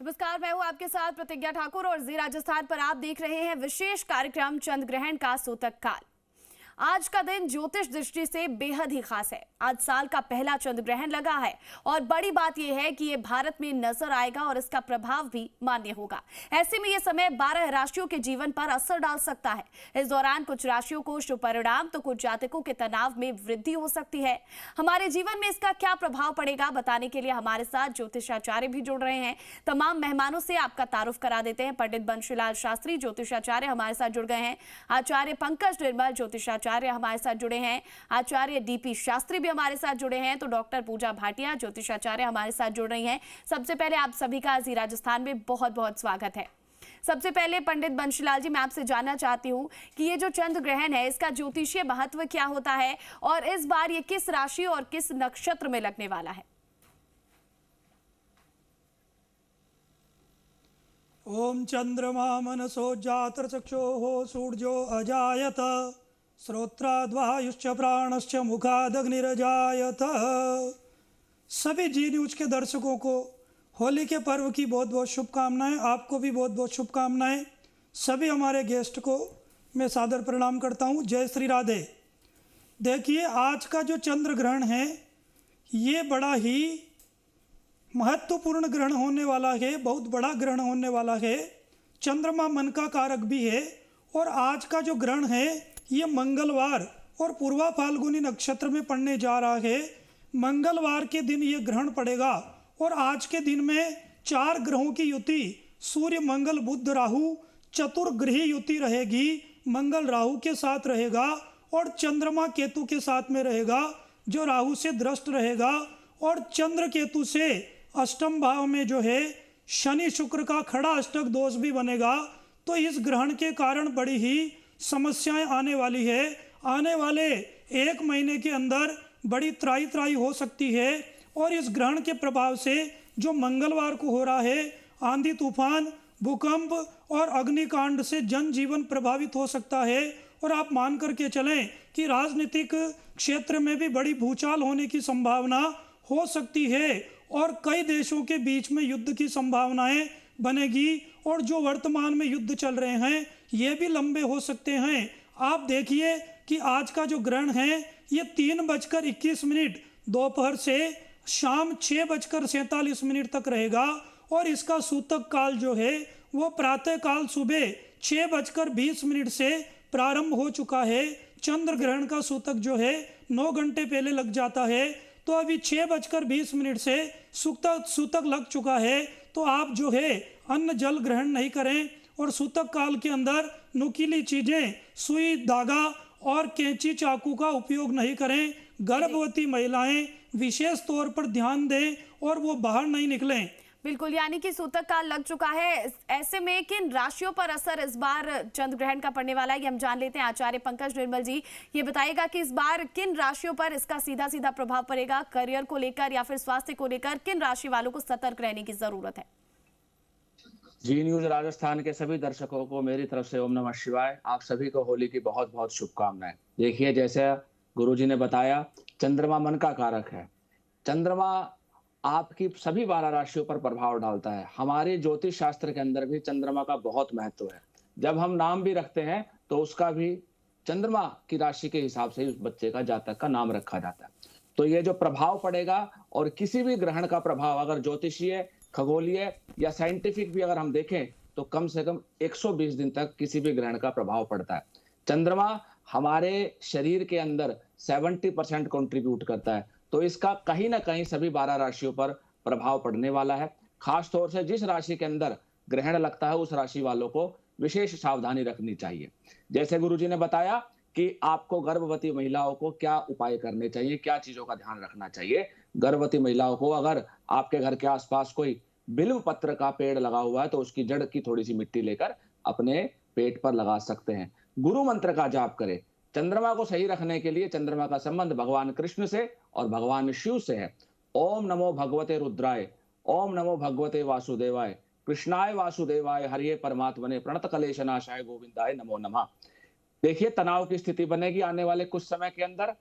नमस्कार, मैं हूं आपके साथ प्रतिज्ञा ठाकुर और जी राजस्थान पर आप देख रहे हैं विशेष कार्यक्रम चंद्र ग्रहण का सूतक काल। आज का दिन ज्योतिष दृष्टि से बेहद ही खास है। आज साल का पहला चंद्र ग्रहण लगा है और बड़ी बात यह है कि ये भारत में नजर आएगा और इसका प्रभाव भी मान्य होगा। ऐसे में यह समय 12 राशियों के जीवन पर असर डाल सकता है। इस दौरान कुछ राशियों को शुभ परिणाम तो कुछ जातकों के तनाव में वृद्धि हो सकती है। हमारे जीवन में इसका क्या प्रभाव पड़ेगा बताने के लिए हमारे साथ ज्योतिषाचार्य भी जुड़ रहे हैं। तमाम मेहमानों से आपका तारुफ करा देते हैं। पंडित बंशीलाल शास्त्री ज्योतिषाचार्य हमारे साथ जुड़ गए हैं। आचार्य पंकज निर्मल ज्योतिषाचार्य हमारे साथ जुड़े हैं। आचार्य डीपी शास्त्री भी हमारे साथ जुड़े हैं। तो डॉक्टर पूजा भाटिया ज्योतिषाचार्य हमारे साथ जुड़ रही हैं। सबसे पहले आप सभी का जी राजस्थान में बहुत बहुत स्वागत है। सबसे पहले पंडित बंशीलाल जी, मैं आपसे जानना चाहती हूँ कि ये जो चंद्र ग्रहण है इसका ज्योतिषीय महत्व क्या होता है और इस बार ये किस राशि और किस नक्षत्र में लगने वाला है? ओम चंद्रमा मनसो जातचक्षो सूर्यो अजायत श्रोत्राद्वायुश्च प्राणश्च मुखादग्निरजायत। सभी जी न्यूज के दर्शकों को होली के पर्व की बहुत बहुत शुभकामनाएं। आपको भी बहुत बहुत शुभकामनाएं। सभी हमारे गेस्ट को मैं सादर प्रणाम करता हूं। जय श्री राधे। देखिए, आज का जो चंद्र ग्रहण है ये बड़ा ही महत्वपूर्ण ग्रहण होने वाला है, बहुत बड़ा ग्रहण होने वाला है। चंद्रमा मन का कारक भी है और आज का जो ग्रहण है ये मंगलवार और पूर्वा फाल्गुनी नक्षत्र में पड़ने जा रहा है। मंगलवार के दिन ये ग्रहण पड़ेगा और आज के दिन में 4 ग्रहों की युति सूर्य मंगल बुध राहु चतुर्ग्रही युति रहेगी। मंगल राहु के साथ रहेगा और चंद्रमा केतु के साथ में रहेगा जो राहु से दृष्ट रहेगा। और चंद्र केतु से अष्टम भाव में जो है शनि शुक्र का खड़ा अष्टक दोष भी बनेगा। तो इस ग्रहण के कारण बड़ी ही समस्याएं आने वाली है। आने वाले 1 महीने के अंदर बड़ी त्राही त्राही हो सकती है। और इस ग्रहण के प्रभाव से जो मंगलवार को हो रहा है आंधी तूफान भूकंप और अग्निकांड से जनजीवन प्रभावित हो सकता है। और आप मान करके चलें कि राजनीतिक क्षेत्र में भी बड़ी भूचाल होने की संभावना हो सकती है और कई देशों के बीच में युद्ध की संभावनाएं बनेगी। और जो वर्तमान में युद्ध चल रहे हैं ये भी लंबे हो सकते हैं। आप देखिए कि आज का जो ग्रहण है ये 3:21 दोपहर से शाम 6:47 तक रहेगा। और इसका सूतक काल जो है वो प्रातः काल सुबह 6:20 से प्रारंभ हो चुका है। चंद्र ग्रहण का सूतक जो है 9 घंटे पहले लग जाता है। तो अभी 6:20 से सूतक लग चुका है। तो आप जो है अन्न जल ग्रहण नहीं करें और सूतक काल के अंदर नुकीली चीजें सुई धागा और कैंची चाकू का उपयोग नहीं करें। गर्भवती महिलाएं विशेष तौर पर ध्यान दें और वो बाहर नहीं निकलें। बिल्कुल, यानी कि सूतक काल लग चुका है। ऐसे में किन राशियों पर असर इस बार चंद्र ग्रहण का पड़ने वाला है ये हम जान लेते हैं। आचार्य पंकज निर्मल जी, ये बताइएगा कि इस बार किन राशियों पर इसका सीधा सीधा प्रभाव पड़ेगा, करियर को लेकर या फिर स्वास्थ्य को लेकर किन राशि वालों को सतर्क रहने की जरूरत है? जी न्यूज राजस्थान के सभी दर्शकों को मेरी तरफ से ओम नमः शिवाय। आप सभी को होली की बहुत बहुत शुभकामनाएं। देखिए, जैसे गुरुजी ने बताया, चंद्रमा मन का कारक है। चंद्रमा आपकी सभी 12 राशियों पर प्रभाव डालता है। हमारे ज्योतिष शास्त्र के अंदर भी चंद्रमा का बहुत महत्व है। जब हम नाम भी रखते हैं तो उसका भी चंद्रमा की राशि के हिसाब से उस बच्चे का जातक का नाम रखा जाता है। तो ये जो प्रभाव पड़ेगा और किसी भी ग्रहण का प्रभाव अगर ज्योतिषीय खगोलीय या साइंटिफिक भी अगर हम देखें तो कम से कम 120 दिन तक किसी भी ग्रहण का प्रभाव पड़ता है। चंद्रमा हमारे शरीर के अंदर 70% कंट्रीब्यूट करता है। तो इसका कहीं ना कहीं सभी 12 राशियों पर प्रभाव पड़ने वाला है। खास तौर से जिस राशि के अंदर ग्रहण लगता है उस राशि वालों को विशेष सावधानी रखनी चाहिए। जैसे गुरुजी ने बताया कि आपको गर्भवती महिलाओं को क्या उपाय करने चाहिए, क्या चीजों का ध्यान रखना चाहिए। गर्भवती महिलाओं को अगर आपके घर के आसपास कोई बिल्व पत्र का पेड़ लगा हुआ है तो उसकी जड़ की थोड़ी सी मिट्टी लेकर अपने पेट पर लगा सकते हैं। गुरु मंत्र का जाप करें। चंद्रमा को सही रखने के लिए चंद्रमा का संबंध भगवान कृष्ण से और भगवान शिव से है। ओम नमो भगवते रुद्राय, ओम नमो भगवते वासुदेवाय, कृष्णाय वासुदेवाय, हरिये परमात्मने, प्रणत कलेश नाशाय गोविंदाय नमो नमः। देखिए, तनाव की स्थिति बनेगी आने वाले कुछ समय के अंदर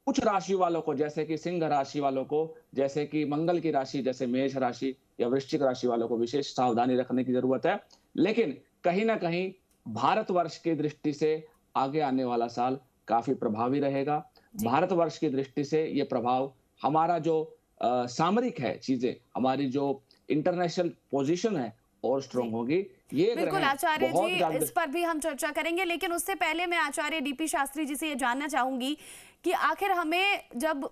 कुछ राशि वालों को, जैसे कि सिंह राशि वालों को, जैसे कि मंगल की राशि जैसे मेष राशि या वृश्चिक राशि वालों को विशेष सावधानी रखने की जरूरत है। लेकिन कहीं ना कहीं भारतवर्ष की दृष्टि से आगे आने वाला साल काफी प्रभावी रहेगा। भारतवर्ष की दृष्टि से ये प्रभाव हमारा जो सामरिक है, चीजें हमारी जो इंटरनेशनल पोजीशन है और स्ट्रॉन्ग होगी। ये बिल्कुल आचार्य जी, इस पर भी हम चर्चा करेंगे, लेकिन उससे पहले मैं आचार्य डीपी शास्त्री जी से ये जानना चाहूंगी कि आखिर हमें जब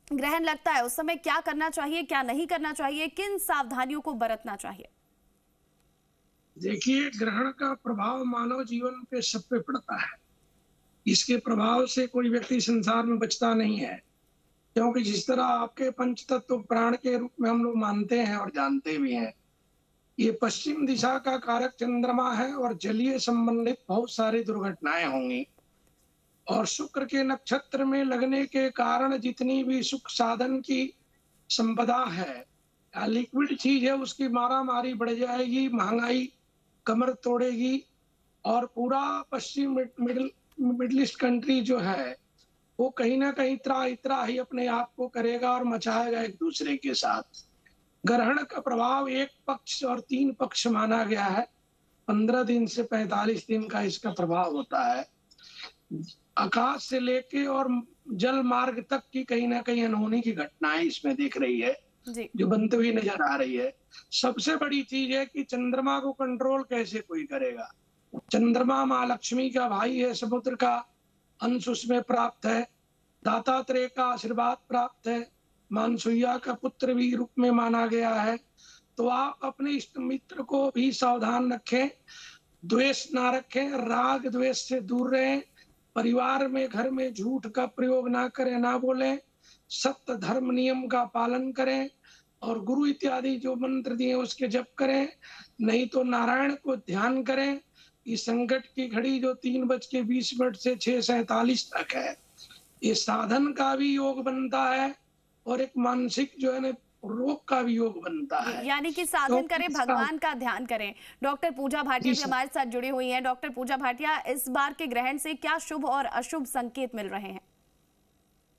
ग्रहण लगता है उस समय क्या करना चाहिए, क्या नहीं करना चाहिए, किन सावधानियों को बरतना चाहिए? देखिए, ग्रहण का प्रभाव मानव जीवन पे सब पे पड़ता है। इसके प्रभाव से कोई व्यक्ति संसार में बचता नहीं है, क्योंकि जिस तरह आपके पंच तत्व प्राण के रूप में हम लोग मानते हैं और जानते भी हैं, ये पश्चिम दिशा का कारक चंद्रमा है और जलीय संबंधित बहुत सारी दुर्घटनाएं होंगी। और शुक्र के नक्षत्र में लगने के कारण जितनी भी सुख साधन की संपदा है, लिक्विड चीज है, उसकी मारामारी बढ़ जाएगी, महंगाई कमर तोड़ेगी और पूरा पश्चिम मिडिल ईस्ट कंट्री जो है वो कहीं ना कहीं त्राही ही अपने आप को करेगा और मचाएगा एक दूसरे के साथ। ग्रहण का प्रभाव एक पक्ष और 3 पक्ष माना गया है। 15 दिन से 45 दिन का इसका प्रभाव होता है। आकाश से लेके और जल मार्ग तक की कहीं ना कहीं अनहोनी की घटनाएं इसमें दिख रही है जो बनती हुई नजर आ रही है। सबसे बड़ी चीज है कि चंद्रमा को कंट्रोल कैसे कोई करेगा। चंद्रमा माँ लक्ष्मी का भाई है, समुद्र का अंश उसमें प्राप्त है, दातात्रेय का आशीर्वाद प्राप्त है, मानसूया का पुत्र भी रूप में माना गया है। तो आप अपने इष्ट मित्र को भी सावधान रखें, द्वेष ना रखें, राग द्वेष से दूर रहें, परिवार में घर में झूठ का प्रयोग ना करें, ना बोलें, सत्य धर्म नियम का पालन करें और गुरु इत्यादि जो मंत्र दिए उसके जप करें, नहीं तो नारायण को ध्यान करें। इस संकट की घड़ी जो 3:20 से 6:47 तक है, ये साधन का भी योग बनता है और एक मानसिक जो है ना रोग का भी योग बनता है। यानी कि साधन तो करें, भगवान का ध्यान करें। डॉक्टर पूजा भाटिया भी हमारे साथ जुड़ी हुई हैं। डॉक्टर पूजा भाटिया, इस बार के ग्रहण से क्या शुभ और अशुभ संकेत मिल रहे हैं?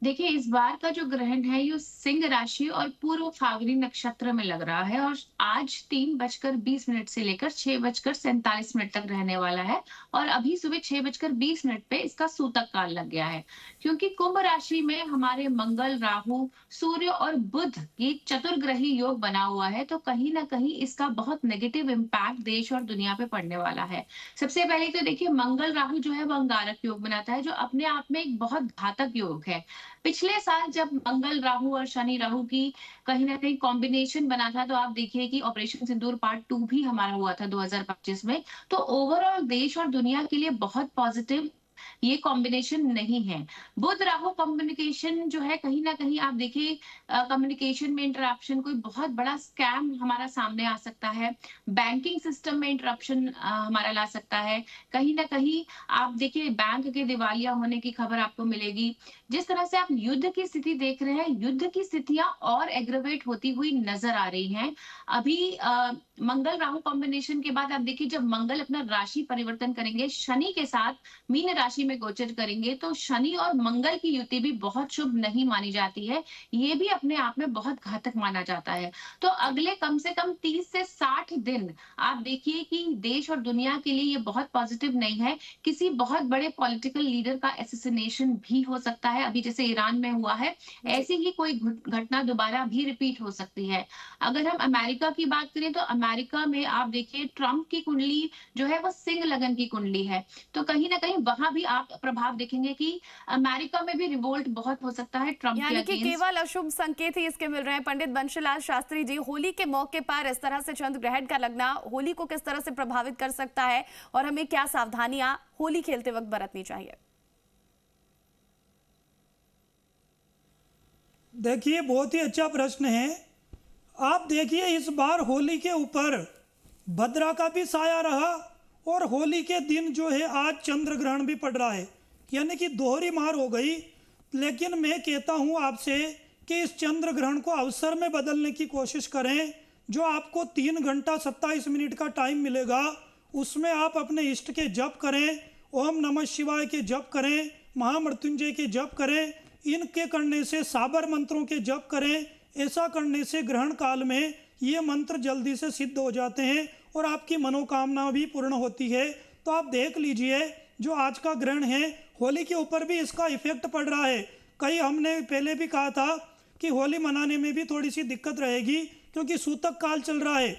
देखिए, इस बार का जो ग्रहण है ये सिंह राशि और पूर्व फाल्गुनी नक्षत्र में लग रहा है और आज 3:20 से लेकर 6:47 तक रहने वाला है और अभी सुबह 6:20 पे इसका सूतक काल लग गया है। क्योंकि कुंभ राशि में हमारे मंगल, राहु, सूर्य और बुध ये चतुर्ग्रही योग बना हुआ है, तो कहीं ना कहीं इसका बहुत नेगेटिव इम्पैक्ट देश और दुनिया पे पड़ने वाला है। सबसे पहले तो देखिए, मंगल राहु जो है वो अंगारक योग बनाता है, जो अपने आप में एक बहुत घातक योग है। पिछले साल जब मंगल राहु और शनि राहु की कहीं ना कहीं कॉम्बिनेशन बना था, तो आप देखिए कि ऑपरेशन सिंदूर पार्ट 2 भी हमारा हुआ था 2025 में। तो ओवरऑल देश और दुनिया के लिए बहुत पॉजिटिव ये कॉम्बिनेशन नहीं है। बुध राहु कम्युनिकेशन जो है, कहीं ना कहीं आप देखिए कम्युनिकेशन में इंटरप्शन, कोई बहुत बड़ा स्कैम हमारा सामने आ सकता है, बैंकिंग सिस्टम में इंटरप्शन हमारा ला सकता है। कहीं ना कहीं आप देखिए बैंक के दिवालिया होने की खबर आपको मिलेगी। जिस तरह से आप युद्ध की स्थिति देख रहे हैं, युद्ध की स्थितियां और एग्रेवेट होती हुई नजर आ रही हैं। अभी मंगल राहु कॉम्बिनेशन के बाद आप देखिए, जब मंगल अपना राशि परिवर्तन करेंगे, शनि के साथ मीन राशि में गोचर करेंगे, तो शनि और मंगल की युति भी बहुत शुभ नहीं मानी जाती है। ये भी अपने आप में बहुत घातक माना जाता है। तो अगले कम से कम 30 से 60 दिन आप देखिए कि देश और दुनिया के लिए ये बहुत पॉजिटिव नहीं है। किसी बहुत बड़े पॉलिटिकल लीडर का एसेसिनेशन भी हो सकता है, अभी जैसे ईरान में हुआ है, ऐसी ही कोई घटना दोबारा भी रिपीट हो सकती है। अगर हम अमेरिका की बात करें तो अमेरिका में आप देखिए ट्रंप की कुंडली जो है वो सिंह लगन की कुंडली है, तो कहीं ना कहीं वहां भी आप प्रभाव देखेंगे कि अमेरिका में भी रिवोल्ट बहुत हो सकता है ट्रंप के अगेंस्ट। यानी कि केवल अशुभ संकेत ही इसके मिल रहे हैं। पंडित बंशीलाल शास्त्री जी, होली के मौके पर इस तरह से चंद्र ग्रहण का लगना होली को किस तरह से प्रभावित कर सकता है और हमें क्या सावधानियां होली खेलते वक्त बरतनी चाहिए? देखिए, बहुत ही अच्छा प्रश्न है। आप देखिए, इस बार होली के ऊपर भद्रा का भी साया रहा और होली के दिन जो है आज चंद्र ग्रहण भी पड़ रहा है, यानी कि दोहरी मार हो गई। लेकिन मैं कहता हूं आपसे कि इस चंद्र ग्रहण को अवसर में बदलने की कोशिश करें। जो आपको 3 घंटा 27 मिनट का टाइम मिलेगा, उसमें आप अपने इष्ट के जप करें, ओम नमः शिवाय के जप करें, महामृत्युंजय के जप करें, इनके करने से साबर मंत्रों के जप करें। ऐसा करने से ग्रहण काल में ये मंत्र जल्दी से सिद्ध हो जाते हैं और आपकी मनोकामना भी पूर्ण होती है। तो आप देख लीजिए, जो आज का ग्रहण है, होली के ऊपर भी इसका इफेक्ट पड़ रहा है। कई हमने पहले भी कहा था कि होली मनाने में भी थोड़ी सी दिक्कत रहेगी क्योंकि सूतक काल चल रहा है,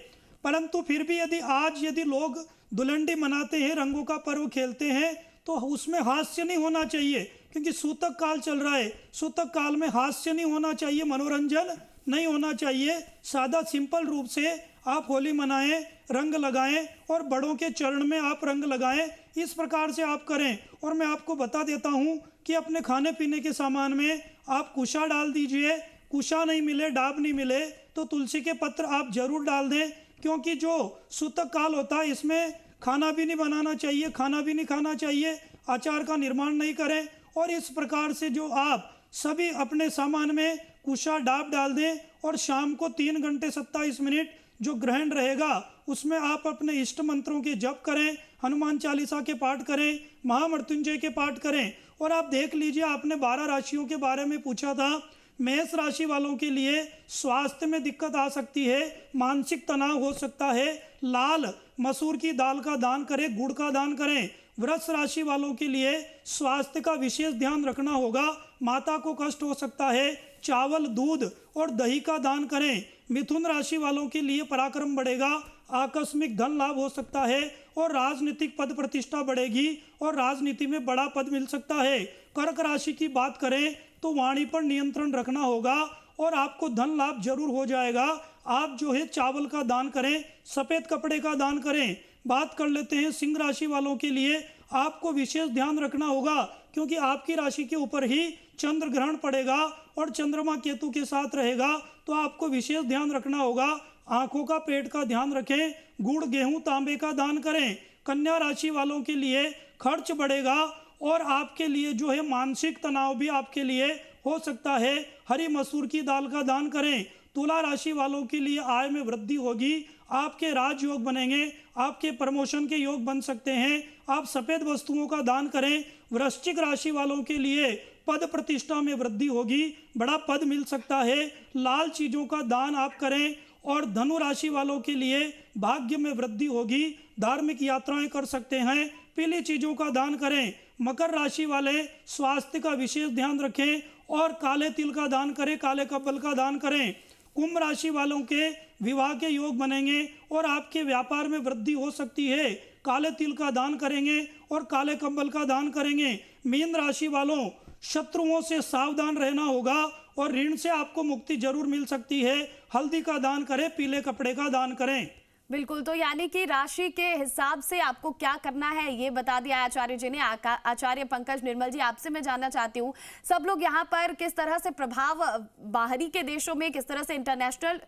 परंतु फिर भी यदि लोग धुलंडी मनाते हैं, रंगों का पर्व खेलते हैं, तो उसमें हास्य नहीं होना चाहिए क्योंकि सूतक काल चल रहा है। सूतक काल में हास्य नहीं होना चाहिए, मनोरंजन नहीं होना चाहिए। सादा सिंपल रूप से आप होली मनाएं, रंग लगाएं और बड़ों के चरण में आप रंग लगाएं। इस प्रकार से आप करें। और मैं आपको बता देता हूं कि अपने खाने पीने के सामान में आप कुशा डाल दीजिए। कुशा नहीं मिले, डाब नहीं मिले तो तुलसी के पत्र आप जरूर डाल दें, क्योंकि जो सूतक काल होता है इसमें खाना भी नहीं बनाना चाहिए, खाना भी नहीं खाना चाहिए, आचार का निर्माण नहीं करें। और इस प्रकार से जो आप सभी अपने सामान में कुशा डाब डाल दें और शाम को 3 घंटे 27 मिनट जो ग्रहण रहेगा उसमें आप अपने इष्ट मंत्रों के जप करें, हनुमान चालीसा के पाठ करें, महामृत्युंजय के पाठ करें। और आप देख लीजिए, आपने 12 राशियों के बारे में पूछा था। मेष राशि वालों के लिए स्वास्थ्य में दिक्कत आ सकती है, मानसिक तनाव हो सकता है। लाल मसूर की दाल का दान करें, गुड़ का दान करें। वृष राशि वालों के लिए स्वास्थ्य का विशेष ध्यान रखना होगा, माता को कष्ट हो सकता है। चावल, दूध और दही का दान करें। मिथुन राशि वालों के लिए पराक्रम बढ़ेगा, आकस्मिक धन लाभ हो सकता है और राजनीतिक पद प्रतिष्ठा बढ़ेगी और राजनीति में बड़ा पद मिल सकता है। कर्क राशि की बात करें तो वाणी पर नियंत्रण रखना होगा और आपको धन लाभ जरूर हो जाएगा। आप जो है चावल का दान करें, सफेद कपड़े का दान करें। बात कर लेते हैं सिंह राशि वालों के लिए। आपको विशेष ध्यान रखना होगा क्योंकि आपकी राशि के ऊपर ही चंद्र ग्रहण पड़ेगा और चंद्रमा केतु के साथ रहेगा, तो आपको विशेष ध्यान रखना होगा। आंखों का, पेट का ध्यान रखें। गुड़, गेहूं, तांबे का दान करें। कन्या राशि वालों के लिए खर्च बढ़ेगा और आपके लिए जो है मानसिक तनाव भी आपके लिए हो सकता है। हरी मसूर की दाल का दान करें। तुला राशि वालों के लिए आय में वृद्धि होगी, आपके राजयोग बनेंगे, आपके प्रमोशन के योग बन सकते हैं। आप सफेद वस्तुओं का दान करें। वृश्चिक राशि वालों के लिए पद प्रतिष्ठा में वृद्धि होगी, बड़ा पद मिल सकता है। लाल चीजों का दान आप करें। और धनु राशि वालों के लिए भाग्य में वृद्धि होगी, धार्मिक यात्राएं कर सकते हैं। पीली चीजों का दान करें। मकर राशि वाले स्वास्थ्य का विशेष ध्यान रखें और काले तिल का दान करें, काले कब्बल का दान करें। कुंभ राशि वालों के विवाह के योग बनेंगे और आपके व्यापार में वृद्धि हो सकती है। काले तिल का दान करेंगे और काले कंबल का दान करेंगे। मीन राशि वालों, शत्रुओं से सावधान रहना होगा और ऋण से आपको मुक्ति जरूर मिल सकती है। हल्दी का दान करें, पीले कपड़े का दान करें। बिल्कुल, तो यानी कि राशि के हिसाब से आपको क्या करना है ये बता दिया आचार्य जी ने। आचार्य पंकज निर्मल जी, आपसे मैं जानना चाहती हूँ, सब लोग यहाँ पर किस तरह से प्रभाव, बाहरी के देशों में किस तरह से इंटरनेशनल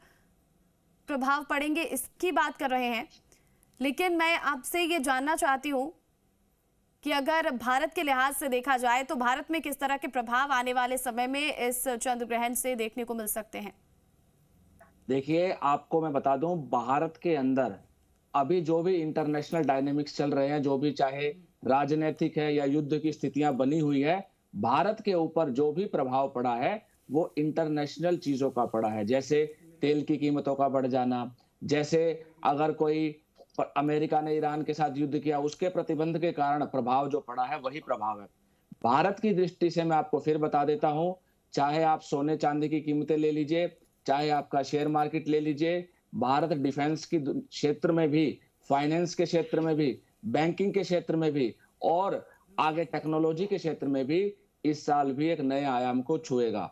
प्रभाव पड़ेंगे इसकी बात कर रहे हैं, लेकिन मैं आपसे ये जानना चाहती हूँ कि अगर भारत के लिहाज से देखा जाए तो भारत में किस तरह के प्रभाव आने वाले समय में इस चंद्र ग्रहण से देखने को मिल सकते हैं। देखिए, आपको मैं बता दूं, भारत के अंदर अभी जो भी इंटरनेशनल डायनेमिक्स चल रहे हैं, जो भी चाहे राजनीतिक है या युद्ध की स्थितियां बनी हुई है, भारत के ऊपर जो भी प्रभाव पड़ा है वो इंटरनेशनल चीजों का पड़ा है। जैसे तेल की कीमतों का बढ़ जाना, जैसे अगर कोई अमेरिका ने ईरान के साथ युद्ध किया, उसके प्रतिबंध के कारण प्रभाव जो पड़ा है वही प्रभाव है। भारत की दृष्टि से मैं आपको फिर बता देता हूं, चाहे आप सोने चांदी की कीमतें ले लीजिए, चाहे आपका शेयर मार्केट ले लीजिए, भारत डिफेंस की क्षेत्र में भी, फाइनेंस के क्षेत्र में भी, बैंकिंग के क्षेत्र में भी और आगे टेक्नोलॉजी के क्षेत्र में भी इस साल भी एक नए आयाम को छुएगा।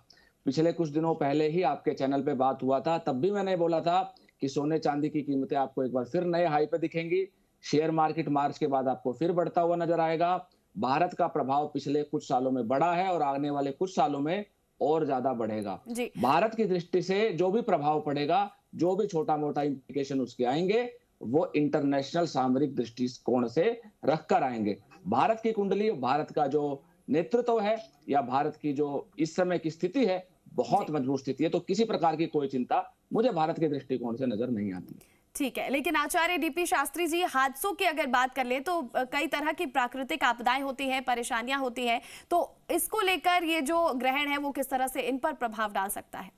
पिछले कुछ दिनों पहले ही आपके चैनल पे बात हुआ था, तब भी मैंने बोला था कि सोने चांदी की कीमतें आपको एक बार फिर नए हाई पे दिखेंगी। शेयर मार्केट मार्च के बाद आपको फिर बढ़ता हुआ नजर आएगा। भारत का प्रभाव पिछले कुछ सालों में बढ़ा है और आने वाले कुछ सालों में और ज्यादा बढ़ेगा। भारत की दृष्टि से जो भी प्रभाव पड़ेगा, जो भी छोटा मोटा इंप्लीकेशन उसके आएंगे, वो इंटरनेशनल सामरिक दृष्टिकोण से रखकर आएंगे। भारत की कुंडली, भारत का जो नेतृत्व है या भारत की जो इस समय की स्थिति है, बहुत मजबूत स्थिति है। तो किसी प्रकार की कोई चिंता मुझे भारत के दृष्टिकोण से नजर नहीं आती। ठीक है, लेकिन आचार्य डीपी शास्त्री जी, हादसों की अगर बात कर ले तो कई तरह की प्राकृतिक आपदाएं होती हैं, परेशानियां होती हैं, तो इसको लेकर ये जो ग्रहण है वो किस तरह से इन पर प्रभाव डाल सकता है?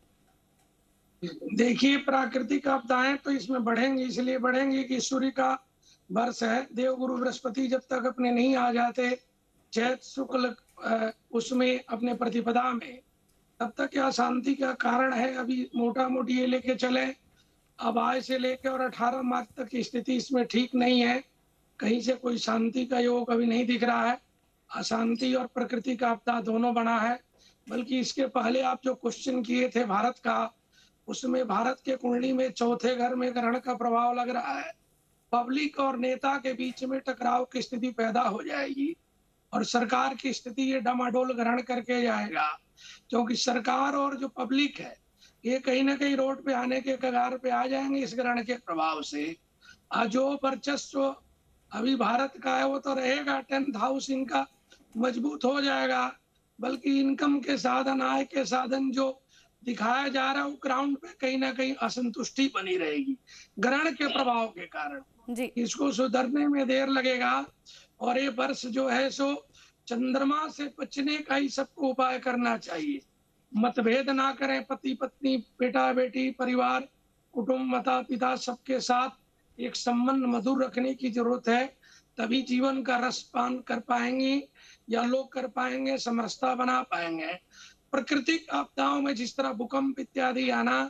देखिए, प्राकृतिक आपदाएं तो इसमें बढ़ेंगी, इसलिए बढ़ेंगी कि सूर्य का वर्ष है। देवगुरु बृहस्पति जब तक अपने नहीं आ जाते चैत शुक्ल उसमें अपने प्रतिपदा में, तब तक यह अशांति का कारण है। अभी मोटा मोटी ये लेके चले, अब आज से लेकर और 18 मार्च तक की स्थिति इसमें ठीक नहीं है। कहीं से कोई शांति का योग अभी नहीं दिख रहा है। अशांति और प्रकृति का आपदा दोनों बना है। बल्कि इसके पहले आप जो क्वेश्चन किए थे भारत का, उसमें भारत के कुंडली में चौथे घर में ग्रहण का प्रभाव लग रहा है। पब्लिक और नेता के बीच में टकराव की स्थिति पैदा हो जाएगी और सरकार की स्थिति ये डामाडोल ग्रहण करके जाएगा, क्योंकि सरकार और जो पब्लिक है ये कहीं ना कहीं रोड पे आने के कगार पे आ जाएंगे इस ग्रहण के प्रभाव से। जो वर्चस्व अभी भारत का है वो तो रहेगा, 10th हाउस इनका मजबूत हो जाएगा। बल्कि इनकम के साधन, आय के साधन जो दिखाया जा रहा है वो ग्राउंड पे कहीं ना कहीं असंतुष्टि बनी रहेगी ग्रहण के प्रभाव के कारण जी। इसको सुधरने में देर लगेगा और ये वर्ष जो है सो चंद्रमा से बचने का ही सबको उपाय करना चाहिए। मतभेद ना करें, पति पत्नी, बेटा बेटी, परिवार, कुटुंब, माता पिता सबके साथ एक संबंध मधुर रखने की जरूरत है। तभी जीवन का रस पान कर पाएंगे या लोग कर पाएंगे, समरसता बना पाएंगे। प्राकृतिक आपदाओं में जिस तरह भूकंप इत्यादि आना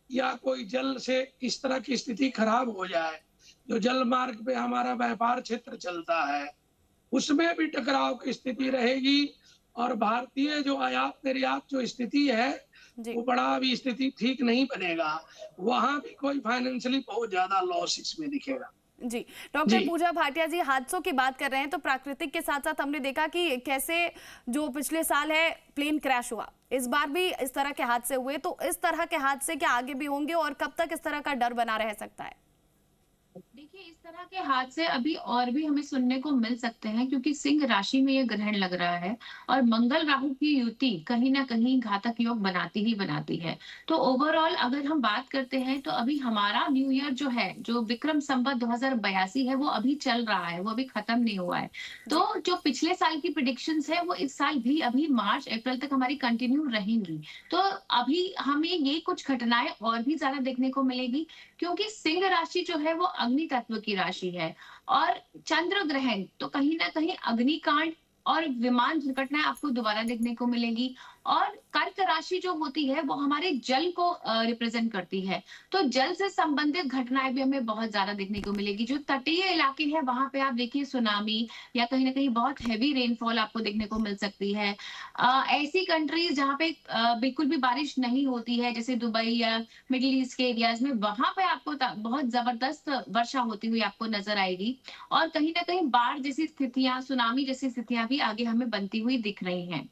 या कोई जल से किस तरह की स्थिति खराब हो जाए, जो जल मार्ग पे हमारा व्यापार क्षेत्र चलता है उसमें भी टकराव की स्थिति रहेगी। और भारतीय जो आयात निर्यात जो स्थिति है वो बड़ा अभी स्थिति ठीक नहीं बनेगा, वहां भी कोई फाइनेंशियली बहुत ज्यादा लॉस इसमें दिखेगा जी। डॉक्टर पूजा भाटिया जी, हादसों की बात कर रहे हैं तो प्राकृतिक के साथ साथ हमने देखा कि कैसे जो पिछले साल है प्लेन क्रैश हुआ, इस बार भी इस तरह के हादसे हुए, तो इस तरह के हादसे क्या आगे भी होंगे और कब तक इस तरह का डर बना रह सकता है? देखिए, इस तरह के हादसे अभी और भी हमें सुनने को मिल सकते हैं, क्योंकि सिंह राशि में ये ग्रहण लग रहा है और मंगल राहु की युति कहीं ना कहीं घातक योग बनाती ही बनाती है। तो ओवरऑल अगर हम बात करते हैं तो अभी हमारा न्यू ईयर जो है, जो विक्रम संवत 2082 है, वो अभी चल रहा है, वो अभी खत्म नहीं हुआ है। तो जो पिछले साल की प्रिडिक्शंस है वो इस साल भी अभी मार्च अप्रैल तक हमारी कंटिन्यू रहेंगी। तो अभी हमें ये कुछ घटनाएं और भी ज्यादा देखने को मिलेगी, क्योंकि सिंह राशि जो है वो अग्नि तत्व की राशि है और चंद्र ग्रहण तो कहीं ना कहीं अग्निकांड और विमान दुर्घटनाएं आपको दोबारा देखने को मिलेगी। और कर्क राशि जो होती है वो हमारे जल को रिप्रेजेंट करती है, तो जल से संबंधित घटनाएं भी हमें बहुत ज्यादा देखने को मिलेगी। जो तटीय इलाके हैं वहां पे आप देखिए सुनामी या कहीं ना कहीं बहुत हैवी रेनफॉल आपको देखने को मिल सकती है। ऐसी कंट्रीज जहाँ पे बिल्कुल भी बारिश नहीं होती है, जैसे दुबई या मिडिल ईस्ट के एरियाज में, वहां पे आपको बहुत जबरदस्त वर्षा होती हुई आपको नजर आएगी। और कहीं ना कहीं बाढ़ जैसी स्थितियां, सुनामी जैसी स्थितियां भी आगे हमें बनती हुई दिख रही हैं।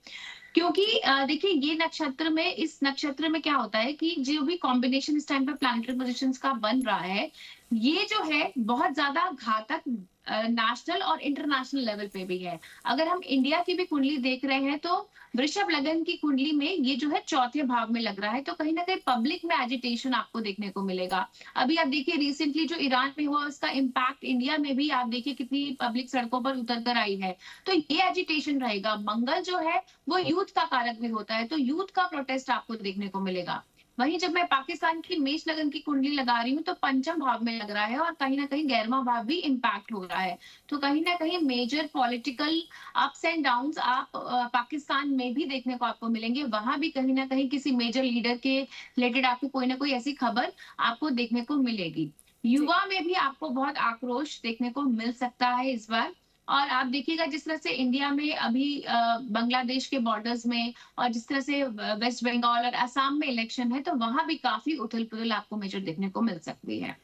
क्योंकि देखिए ये नक्षत्र में, इस नक्षत्र में क्या होता है कि जो भी कॉम्बिनेशन इस टाइम पे प्लैनेटरी पोजीशंस का बन रहा है, ये जो है बहुत ज्यादा घातक नेशनल और इंटरनेशनल लेवल पे भी है। अगर हम इंडिया की भी कुंडली देख रहे हैं तो वृषभ लग्न की कुंडली में ये जो है चौथे भाव में लग रहा है, तो कहीं ना कहीं पब्लिक में एजिटेशन आपको देखने को मिलेगा। अभी आप देखिए रिसेंटली जो ईरान में हुआ उसका इम्पैक्ट इंडिया में भी आप देखिए कितनी पब्लिक सड़कों पर उतर कर आई है, तो ये एजिटेशन रहेगा। मंगल जो है वो यूथ का कारक भी होता है, तो यूथ का प्रोटेस्ट आपको देखने को मिलेगा। वहीं जब मैं पाकिस्तान की मेष लगन की कुंडली लगा रही हूँ तो पंचम भाव में लग रहा है और कहीं ना कहीं 11वां भाव भी इम्पैक्ट हो रहा है, तो कहीं ना कहीं major political ups and downs आप पाकिस्तान में भी देखने को आपको मिलेंगे। वहां भी कहीं ना कहीं किसी मेजर लीडर के रिलेटेड आपको कोई ना कोई ऐसी खबर आपको देखने को मिलेगी। युवा में भी आपको बहुत आक्रोश देखने को मिल सकता है इस बार। और आप देखिएगा जिस तरह से इंडिया में अभी बांग्लादेश के बॉर्डर्स में और जिस तरह से वेस्ट बंगाल और असम में इलेक्शन है, तो वहां भी काफी उथल पुथल आपको मेजर देखने को मिल सकती है।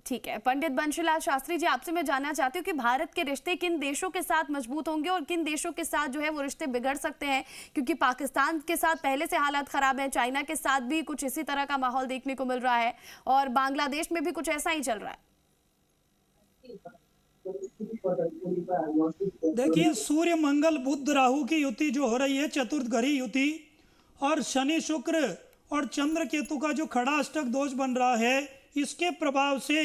ठीक है, पंडित बंशीलाल शास्त्री जी, आपसे मैं जानना चाहती हूँ कि भारत के रिश्ते किन देशों के साथ मजबूत होंगे और किन देशों के साथ जो है वो रिश्ते बिगड़ सकते हैं, क्योंकि पाकिस्तान के साथ पहले से हालात खराब है, चाइना के साथ भी कुछ इसी तरह का माहौल देखने को मिल रहा है और बांग्लादेश में भी कुछ ऐसा ही चल रहा है। देखिए, सूर्य मंगल बुध राहु की युति जो हो रही है, चतुर्थ घड़ी युति, और शनि शुक्र और चंद्र केतु का जो खड़ा अष्टक दोष बन रहा है, इसके प्रभाव से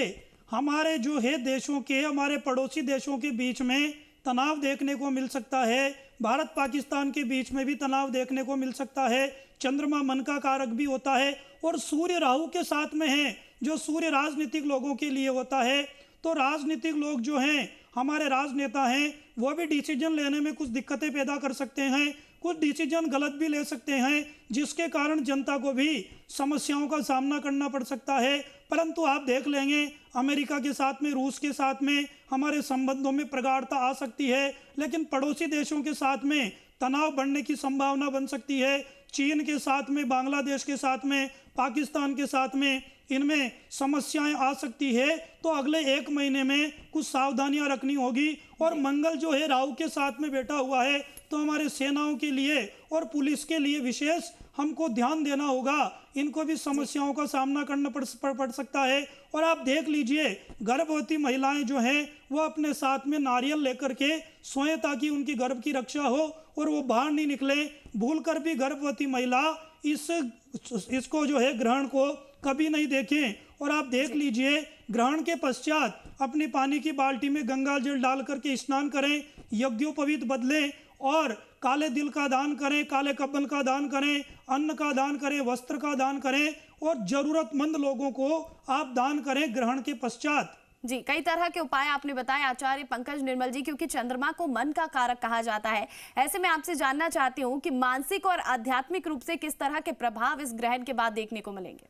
हमारे जो है देशों के, हमारे पड़ोसी देशों के बीच में तनाव देखने को मिल सकता है। भारत पाकिस्तान के बीच में भी तनाव देखने को मिल सकता है। चंद्रमा मन का कारक भी होता है और सूर्य राहु के साथ में है, जो सूर्य राजनीतिक लोगों के लिए होता है। तो राजनीतिक लोग जो हैं, हमारे राजनेता हैं, वो भी डिसीजन लेने में कुछ दिक्कतें पैदा कर सकते हैं, कुछ डिसीजन गलत भी ले सकते हैं, जिसके कारण जनता को भी समस्याओं का सामना करना पड़ सकता है। परंतु आप देख लेंगे अमेरिका के साथ में, रूस के साथ में हमारे संबंधों में प्रगाढ़ता आ सकती है, लेकिन पड़ोसी देशों के साथ में तनाव बढ़ने की संभावना बन सकती है। चीन के साथ में, बांग्लादेश के साथ में, पाकिस्तान के साथ में इनमें समस्याएं आ सकती है। तो अगले 1 महीने में कुछ सावधानियां रखनी होगी। और मंगल जो है राहु के साथ में बैठा हुआ है, तो हमारे सेनाओं के लिए और पुलिस के लिए विशेष हमको ध्यान देना होगा। इनको भी समस्याओं का सामना करना पड़ सकता है। और आप देख लीजिए, गर्भवती महिलाएं जो हैं वो अपने साथ में नारियल लेकर के सोएं ताकि उनकी गर्भ की रक्षा हो और वो बाहर नहीं निकले। भूलकर भी गर्भवती महिला इसको जो है ग्रहण को कभी नहीं देखें। और आप देख लीजिए, ग्रहण के पश्चात अपनी पानी की बाल्टी में गंगा जल डाल करके स्नान करें, यज्ञोपवीत बदलें और काले दिल का दान करें, काले कब्बल का दान करें, अन्न का दान करें, वस्त्र का दान करें और जरूरतमंद लोगों को आप दान करें ग्रहण के पश्चात। जी, कई तरह के उपाय आपने बताए आचार्य पंकज निर्मल जी, क्योंकि चंद्रमा को मन का कारक कहा जाता है। ऐसे में आपसे जानना चाहती हूँ कि मानसिक और आध्यात्मिक रूप से किस तरह के प्रभाव इस ग्रहण के बाद देखने को मिलेंगे।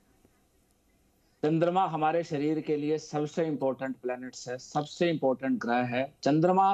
चंद्रमा हमारे शरीर के लिए सबसे इंपॉर्टेंट प्लैनेट्स है, सबसे इंपॉर्टेंट ग्रह है चंद्रमा।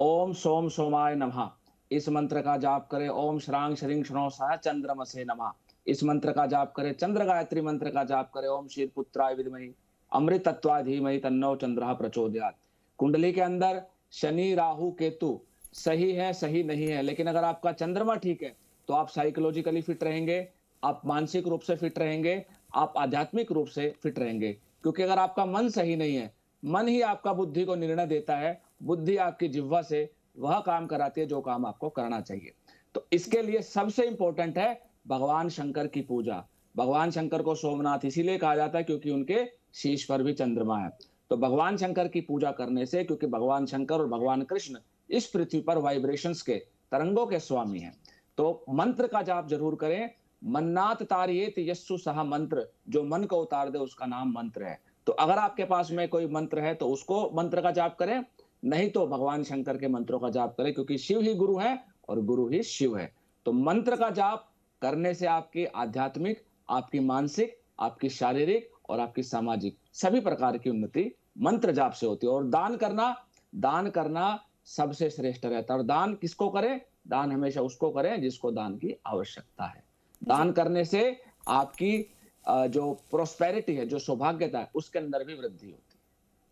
ओम सोम सोमाय नमः इस मंत्र का जाप करें। ओम श्रांग श्रींग श्रोसाय चंद्रमसे नमः इस मंत्र का जाप करें। चंद्र गायत्री मंत्र का जाप करें। ओम शीर पुत्राय विद्महि अमृत तत्वाय धीमहि तन्नो चंद्रः प्रचोदयात्। कुंडली के अंदर शनि राहु केतु सही है, सही नहीं है, लेकिन अगर आपका चंद्रमा ठीक है तो आप साइकोलॉजिकली फिट रहेंगे, आप मानसिक रूप से फिट रहेंगे, आप आध्यात्मिक रूप से फिट रहेंगे। क्योंकि अगर आपका मन सही नहीं है, मन ही आपका बुद्धि को निर्णय देता है, बुद्धि आपकी जिह्वा से वह काम कराती है जो काम आपको करना चाहिए। तो इसके लिए सबसे इंपॉर्टेंट है भगवान शंकर की पूजा। भगवान शंकर को सोमनाथ इसीलिए कहा जाता है क्योंकि उनके शीश पर भी चंद्रमा है। तो भगवान शंकर की पूजा करने से, क्योंकि भगवान शंकर और भगवान कृष्ण इस पृथ्वी पर वाइब्रेशंस के, तरंगों के स्वामी हैं, तो मंत्र का जाप जरूर करें। मन्नात तारियेत यस्सु सह मंत्र, जो मन को उतार दे उसका नाम मंत्र है। तो अगर आपके पास में कोई मंत्र है तो उसको मंत्र का जाप करें, नहीं तो भगवान शंकर के मंत्रों का जाप करें, क्योंकि शिव ही गुरु है और गुरु ही शिव है। तो मंत्र का जाप करने से आपकी आध्यात्मिक, आपकी मानसिक, आपकी शारीरिक और आपकी सामाजिक सभी प्रकार की उन्नति मंत्र जाप से होती है। और दान करना सबसे श्रेष्ठ रहता है। और दान किसको करें? दान हमेशा उसको करें जिसको दान की आवश्यकता है। दान करने से आपकी जो प्रोस्पेरिटी है, जो सौभाग्यता है, उसके अंदर भी वृद्धि होती है।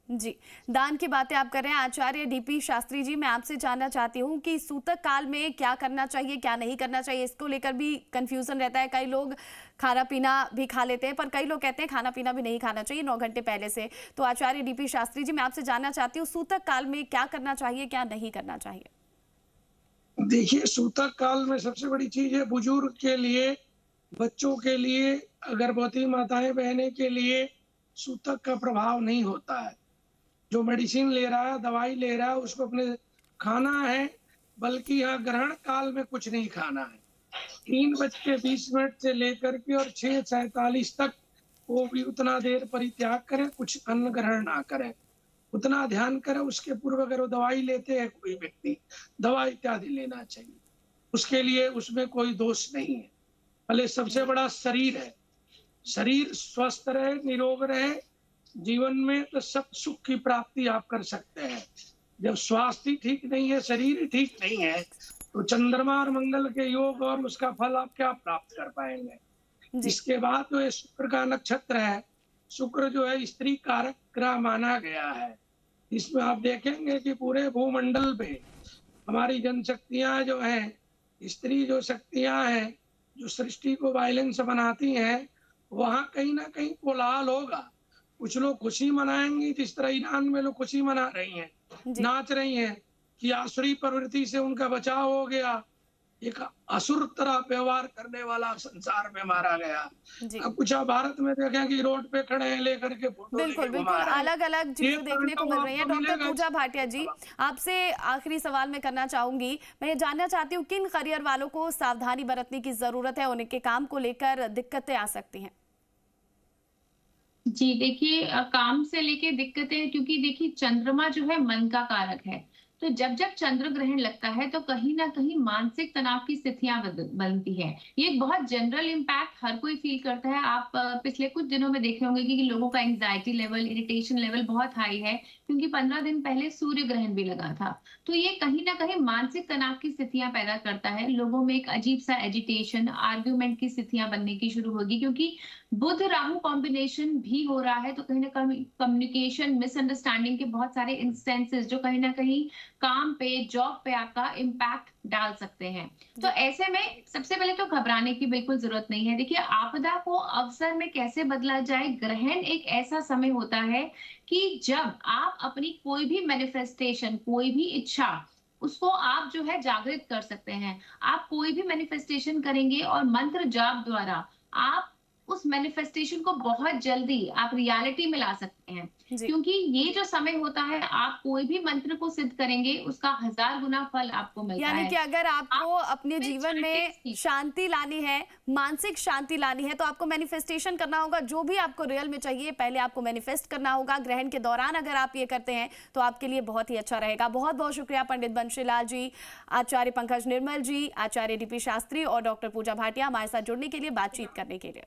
जी, दान की बातें आप कर रहे हैं आचार्य डीपी शास्त्री जी, मैं आपसे जानना चाहती हूँ कि सूतक काल में क्या करना चाहिए, क्या नहीं करना चाहिए, इसको लेकर भी कंफ्यूजन रहता है। कई लोग खाना पीना भी खा लेते हैं, पर कई लोग कहते हैं खाना पीना भी नहीं खाना चाहिए 9 घंटे पहले से। तो आचार्य डीपी शास्त्री जी, मैं आपसे जानना चाहती हूँ सूतक काल में क्या करना चाहिए, क्या नहीं करना चाहिए। देखिए, सूतक काल में सबसे बड़ी चीज है बुजुर्ग के लिए, बच्चों के लिए, गर्भवती माताएं बहनें के लिए सूतक का प्रभाव नहीं होता है। जो मेडिसिन ले रहा है, दवाई ले रहा है, उसको अपने खाना है, बल्कि यहाँ ग्रहण काल में कुछ नहीं खाना है। 3:20 से लेकर के और 6:47 तक वो भी उतना देर परित्याग करें, कुछ अन्न ग्रहण ना करें, उतना ध्यान करें। उसके पूर्व अगर वो दवाई लेते हैं कोई व्यक्ति, दवाई इत्यादि लेना चाहिए, उसके लिए उसमें कोई दोष नहीं है। भले सबसे बड़ा शरीर है, शरीर स्वस्थ रहे, निरोग रहे, जीवन में तो सब सुख की प्राप्ति आप कर सकते हैं। जब स्वास्थ्य ठीक नहीं है, शरीर ठीक नहीं है, तो चंद्रमा और मंगल के योग और उसका फल आप क्या प्राप्त कर पाएंगे। इसके बाद तो ये शुक्र का नक्षत्र है। शुक्र जो है स्त्री कारक ग्रह माना गया है। इसमें आप देखेंगे कि पूरे भूमंडल पे हमारी जनशक्तियां जो हैं, स्त्री जो शक्तियां हैं, जो सृष्टि को बैलेंस बनाती हैं, वहां कहीं ना कहीं कोलाहल होगा। कुछ लोग खुशी मनाएंगे, जिस तरह ईरान में लोग खुशी मना रही हैं, नाच रही हैं कि आसुरी प्रवृत्ति से उनका बचाव हो गया, एक असुर तरह व्यवहार करने वाला संसार में मारा गया। जी अब कुछ आप भारत में देखें कि रोड पे खड़े हैं लेकर के फोटो बिल्कुल लेके बिल्कुल घुमा रहे हैं। अलग अलग चीजें देखने को मिल रही हैं। डॉक्टर मिलेगा। पूजा भाटिया जी, आपसे आखिरी सवाल मैं करना चाहूंगी। मैं ये जानना चाहती हूँ किन करियर वालों को सावधानी बरतने की जरूरत है, उनके काम को लेकर दिक्कतें आ सकती हैं? जी देखिए, काम से लेके दिक्कतें, क्योंकि देखिए चंद्रमा जो है मन का कारक है। तो जब जब चंद्र ग्रहण लगता है तो कहीं ना कहीं मानसिक तनाव की स्थितियां बनती है। ये एक बहुत जनरल इम्पैक्ट हर कोई फील करता है। आप पिछले कुछ दिनों में देखे होंगे कि लोगों का एंग्जाइटी लेवल, इरिटेशन लेवल बहुत हाई है, क्योंकि 15 दिन पहले सूर्य ग्रहण भी लगा था। तो ये कहीं ना कहीं मानसिक तनाव की स्थितियां पैदा करता है। लोगों में एक अजीब सा एजिटेशन, आर्ग्यूमेंट की स्थितियां बनने की शुरू होगी, क्योंकि बुध राहु कॉम्बिनेशन भी हो रहा है। तो कहीं ना कहीं कम्युनिकेशन, मिसअंडरस्टैंडिंग के बहुत सारे इंस्टेंसेस जो कहीं ना कहीं काम पे, जॉब पे आपका इम्पैक्ट डाल सकते हैं। तो ऐसे में सबसे पहले तो घबराने की बिल्कुल जरूरत नहीं है। देखिए, आपदा को अवसर में कैसे बदला जाए। ग्रहण एक ऐसा समय होता है कि जब आप अपनी कोई भी मैनिफेस्टेशन, कोई भी इच्छा, उसको आप जो है जागृत कर सकते हैं। आप कोई भी मैनिफेस्टेशन करेंगे और मंत्र जाप द्वारा आप उस मैनिफेस्टेशन को बहुत जल्दी आप रियलिटी में ला सकते हैं। जी क्योंकि ये जो समय होता है, आप कोई भी मंत्र को सिद्ध करेंगे, उसका 1000 गुना फल आपको मिलता यानी है। कि अगर आपको आप अपने जीवन में चैंटिंग सीखें। शांति लानी है, मानसिक शांति लानी है, तो आपको मैनिफेस्टेशन करना होगा। जो भी आपको रियल में चाहिए पहले आपको मैनिफेस्ट करना होगा। ग्रहण के दौरान अगर आप ये करते हैं तो आपके लिए बहुत ही अच्छा रहेगा। बहुत बहुत शुक्रिया पंडित बंशीलाल जी, आचार्य पंकज निर्मल जी, आचार्य डीपी शास्त्री और डॉक्टर पूजा भाटिया हमारे साथ जुड़ने के लिए, बातचीत करने के लिए।